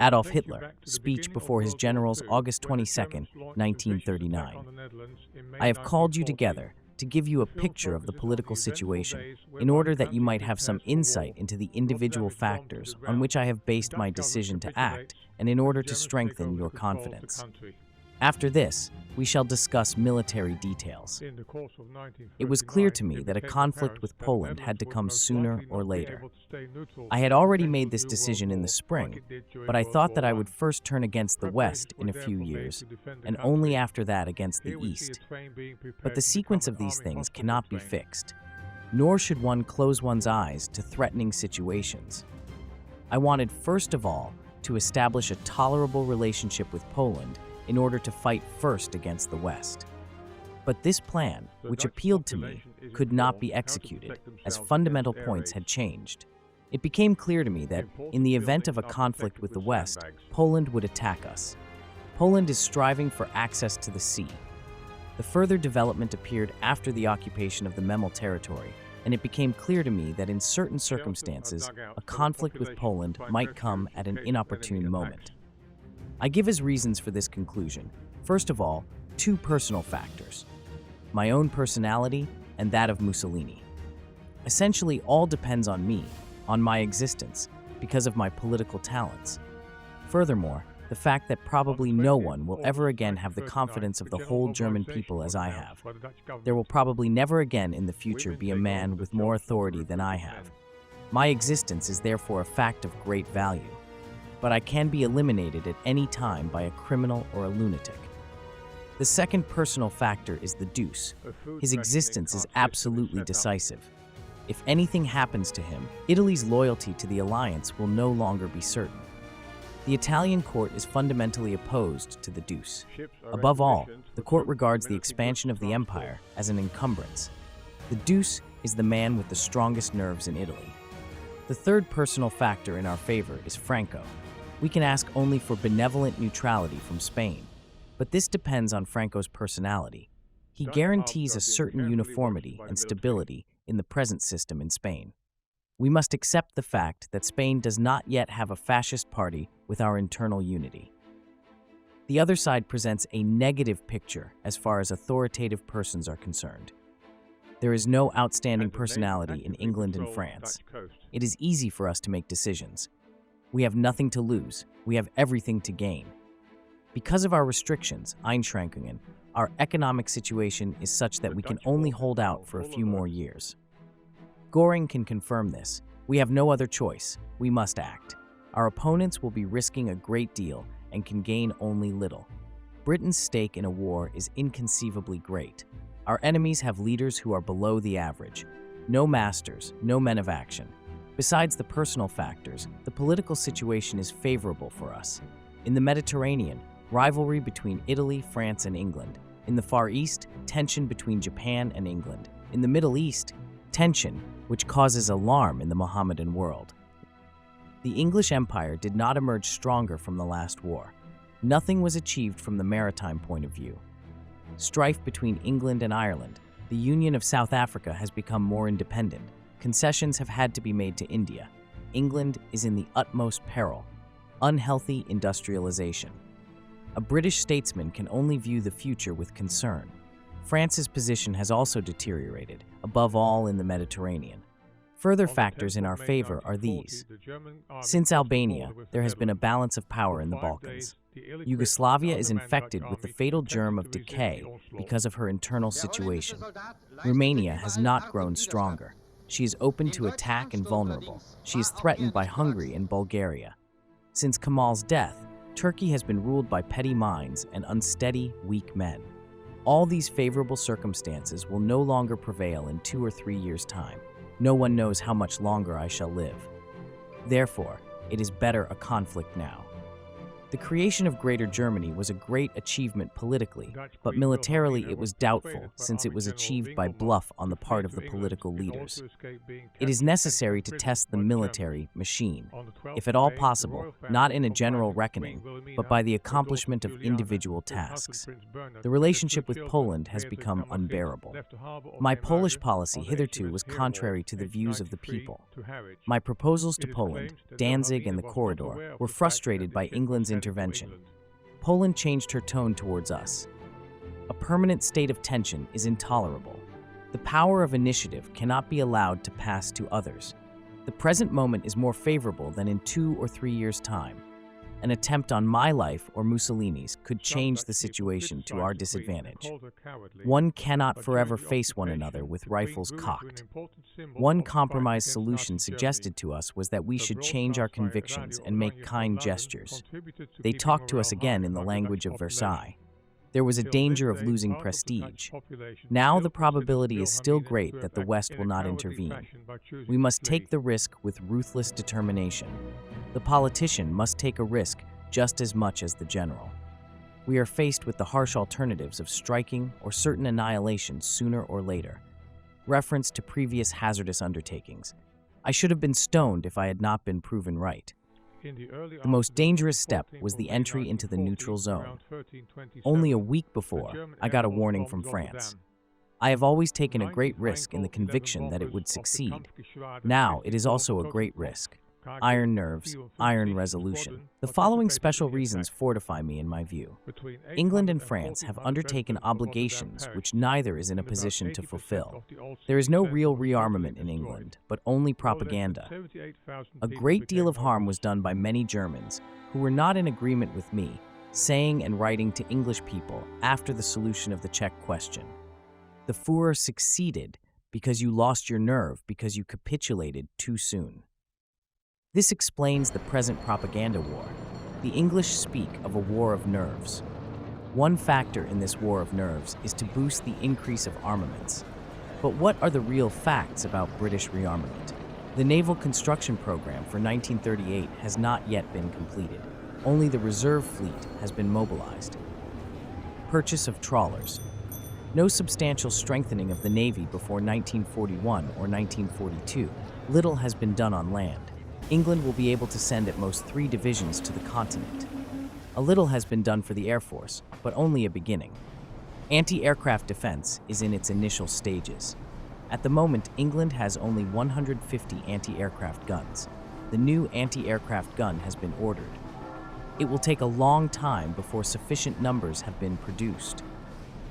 Adolf Hitler, speech before his generals August 22, 1939. I have called you together to give you a picture of the political situation in order that you might have some insight into the individual factors on which I have based my decision to act and in order to strengthen your confidence. After this, we shall discuss military details. It was clear to me that a conflict with Poland had to come sooner or later. I had already made this decision in the spring, but I thought that I would first turn against the West in a few years, and only after that against the East. But the sequence of these things cannot be fixed, nor should one close one's eyes to threatening situations. I wanted, first of all, to establish a tolerable relationship with Poland in order to fight first against the West. But this plan, which appealed to me, could not be executed, as fundamental points had changed. It became clear to me that, in the event of a conflict with the West, Poland would attack us. Poland is striving for access to the sea. The further development appeared after the occupation of the Memel territory, and it became clear to me that in certain circumstances, a conflict with Poland might come at an inopportune moment. I give as reasons for this conclusion, first of all, two personal factors: my own personality and that of Mussolini. Essentially, all depends on me, on my existence, because of my political talents. Furthermore, the fact that probably no one will ever again have the confidence of the whole German people as I have. There will probably never again in the future be a man with more authority than I have. My existence is therefore a fact of great value, but I can be eliminated at any time by a criminal or a lunatic. The second personal factor is the Deuce. His existence is absolutely decisive. If anything happens to him, Italy's loyalty to the alliance will no longer be certain. The Italian court is fundamentally opposed to the Deuce. Above all, the court regards the expansion of the empire as an encumbrance. The Deuce is the man with the strongest nerves in Italy. The third personal factor in our favor is Franco. We can ask only for benevolent neutrality from Spain, but this depends on Franco's personality. He guarantees a certain uniformity and stability in the present system in Spain. We must accept the fact that Spain does not yet have a fascist party with our internal unity. The other side presents a negative picture as far as authoritative persons are concerned. There is no outstanding personality in England and France. It is easy for us to make decisions. We have nothing to lose. We have everything to gain. Because of our restrictions, Einschränkungen, our economic situation is such that we can only hold out for a few more years. Göring can confirm this. We have no other choice. We must act. Our opponents will be risking a great deal and can gain only little. Britain's stake in a war is inconceivably great. Our enemies have leaders who are below the average. No masters, no men of action. Besides the personal factors, the political situation is favorable for us. In the Mediterranean, rivalry between Italy, France, and England. In the Far East, tension between Japan and England. In the Middle East, tension which causes alarm in the Mohammedan world. The English Empire did not emerge stronger from the last war. Nothing was achieved from the maritime point of view. Strife between England and Ireland. The Union of South Africa has become more independent. Concessions have had to be made to India. England is in the utmost peril. Unhealthy industrialization. A British statesman can only view the future with concern. France's position has also deteriorated, above all in the Mediterranean. Further factors in our favor are these. Since Albania, there has been a balance of power in the Balkans. Yugoslavia is infected with the fatal germ of decay because of her internal situation. Romania has not grown stronger. She is open to attack and vulnerable. She is threatened by Hungary and Bulgaria. Since Kemal's death, Turkey has been ruled by petty minds and unsteady, weak men. All these favorable circumstances will no longer prevail in 2 or 3 years' time. No one knows how much longer I shall live. Therefore, it is better a conflict now. The creation of Greater Germany was a great achievement politically, but militarily it was doubtful since it was achieved by bluff on the part of the political leaders. It is necessary to test the military machine, if at all possible, not in a general reckoning, but by the accomplishment of individual tasks. The relationship with Poland has become unbearable. My Polish policy hitherto was contrary to the views of the people. My proposals to Poland, Danzig and the corridor, were frustrated by England's intervention. Poland changed her tone towards us. A permanent state of tension is intolerable. The power of initiative cannot be allowed to pass to others. The present moment is more favorable than in 2 or 3 years' time. An attempt on my life or Mussolini's could change the situation to our disadvantage. One cannot forever face one another with rifles cocked. One compromise solution suggested to us was that we should change our convictions and make kind gestures. They talked to us again in the language of Versailles. There was a danger of losing prestige. Now the probability is still great that the West will not intervene. We must take the risk with ruthless determination. The politician must take a risk just as much as the general. We are faced with the harsh alternatives of striking or certain annihilation sooner or later. Reference to previous hazardous undertakings. I should have been stoned if I had not been proven right. The most dangerous step was the entry into the neutral zone. Only a week before, I got a warning from France. I have always taken a great risk in the conviction that it would succeed. Now it is also a great risk. Iron nerves, iron resolution. The following special reasons fortify me in my view. England and France have undertaken obligations which neither is in a position to fulfill. There is no real rearmament in England, but only propaganda. A great deal of harm was done by many Germans who were not in agreement with me, saying and writing to English people after the solution of the Czech question. The Führer succeeded because you lost your nerve because you capitulated too soon. This explains the present propaganda war. The English speak of a war of nerves. One factor in this war of nerves is to boost the increase of armaments. But what are the real facts about British rearmament? The naval construction program for 1938 has not yet been completed. Only the reserve fleet has been mobilized. Purchase of trawlers. No substantial strengthening of the Navy before 1941 or 1942. Little has been done on land. England will be able to send at most 3 divisions to the continent. A little has been done for the Air Force, but only a beginning. Anti-aircraft defense is in its initial stages. At the moment, England has only 150 anti-aircraft guns. The new anti-aircraft gun has been ordered. It will take a long time before sufficient numbers have been produced.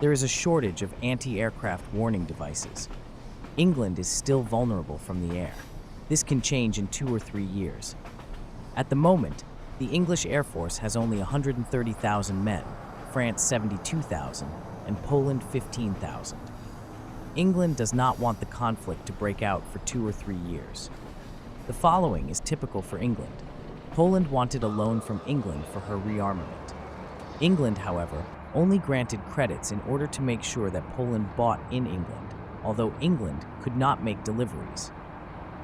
There is a shortage of anti-aircraft warning devices. England is still vulnerable from the air. This can change in 2 or 3 years. At the moment, the English Air Force has only 130,000 men, France 72,000, and Poland 15,000. England does not want the conflict to break out for 2 or 3 years. The following is typical for England. Poland wanted a loan from England for her rearmament. England, however, only granted credits in order to make sure that Poland bought in England, although England could not make deliveries.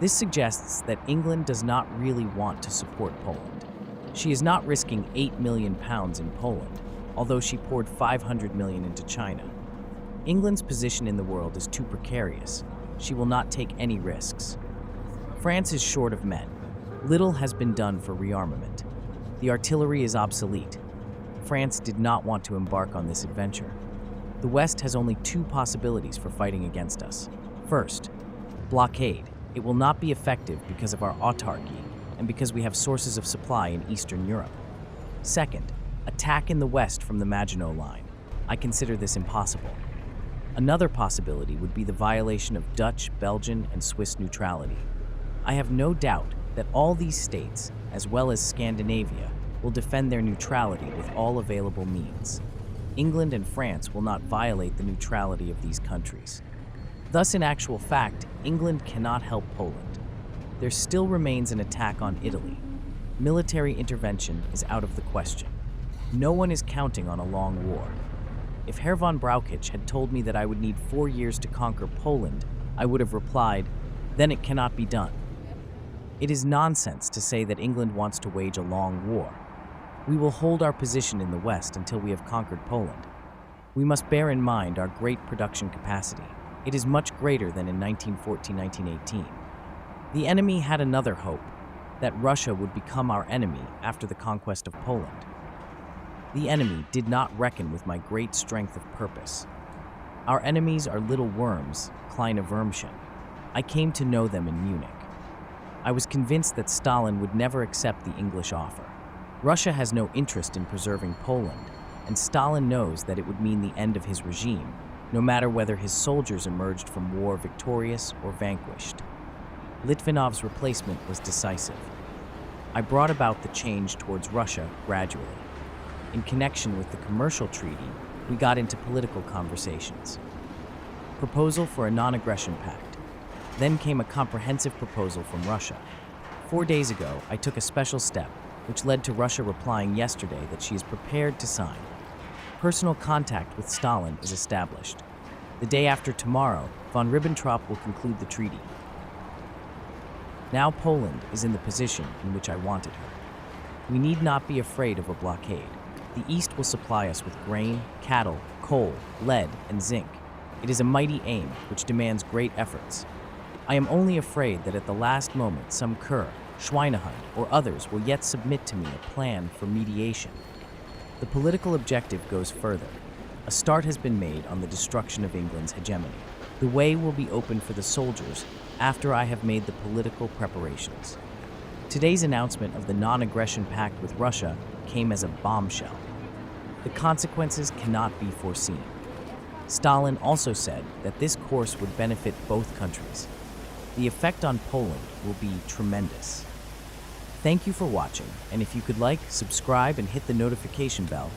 This suggests that England does not really want to support Poland. She is not risking £8 million in Poland, although she poured $500 million into China. England's position in the world is too precarious. She will not take any risks. France is short of men. Little has been done for rearmament. The artillery is obsolete. France did not want to embark on this adventure. The West has only 2 possibilities for fighting against us. First, blockade. It will not be effective because of our autarky and because we have sources of supply in Eastern Europe. Second, attack in the West from the Maginot Line. I consider this impossible. Another possibility would be the violation of Dutch, Belgian, and Swiss neutrality. I have no doubt that all these states, as well as Scandinavia, will defend their neutrality with all available means. England and France will not violate the neutrality of these countries. Thus, in actual fact, England cannot help Poland. There still remains an attack on Italy. Military intervention is out of the question. No one is counting on a long war. If Herr von Brauchitsch had told me that I would need 4 years to conquer Poland, I would have replied, then it cannot be done. It is nonsense to say that England wants to wage a long war. We will hold our position in the West until we have conquered Poland. We must bear in mind our great production capacity. It is much greater than in 1914-1918. The enemy had another hope, that Russia would become our enemy after the conquest of Poland. The enemy did not reckon with my great strength of purpose. Our enemies are little worms, kleine Würmchen. I came to know them in Munich. I was convinced that Stalin would never accept the English offer. Russia has no interest in preserving Poland, and Stalin knows that it would mean the end of his regime, no matter whether his soldiers emerged from war victorious or vanquished. Litvinov's replacement was decisive. I brought about the change towards Russia gradually. In connection with the commercial treaty, we got into political conversations. Proposal for a non-aggression pact. Then came a comprehensive proposal from Russia. 4 days ago, I took a special step, which led to Russia replying yesterday that she is prepared to sign. Personal contact with Stalin is established. The day after tomorrow, von Ribbentrop will conclude the treaty. Now Poland is in the position in which I wanted her. We need not be afraid of a blockade. The East will supply us with grain, cattle, coal, lead, and zinc. It is a mighty aim which demands great efforts. I am only afraid that at the last moment some Kerr, Schweinehund, or others will yet submit to me a plan for mediation. The political objective goes further. A start has been made on the destruction of England's hegemony. The way will be open for the soldiers after I have made the political preparations. Today's announcement of the non-aggression pact with Russia came as a bombshell. The consequences cannot be foreseen. Stalin also said that this course would benefit both countries. The effect on Poland will be tremendous. Thank you for watching, and if you could like, subscribe, and hit the notification bell,